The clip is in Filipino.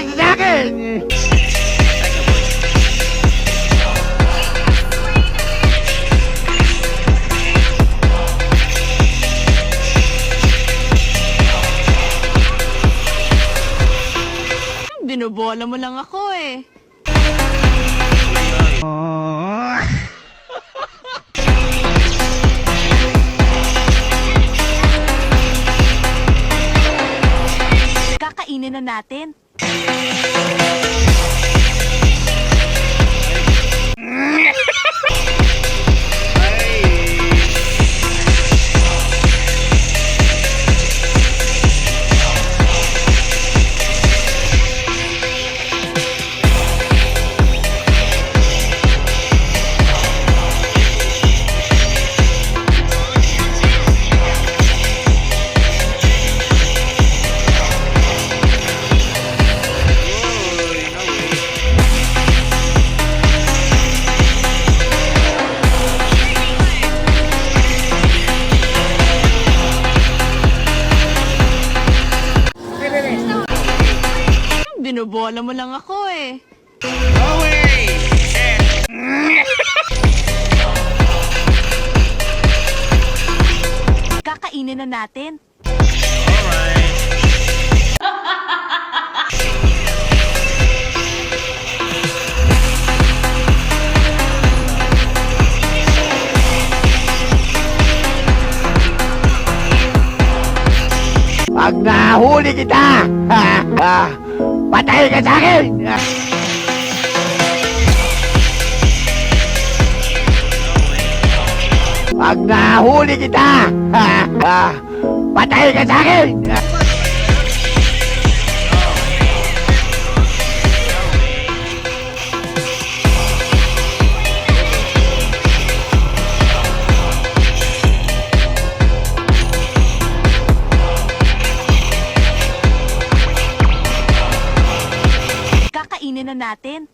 Patay ka sa akin! Binubola mo lang ako eh. Kakainin na natin. Binubola mo lang ako eh. Kakainin na natin. Pag nahuli kita, patay ka sa akin! Pag nahuli kita, patay ka sa akin! Kakainin na natin.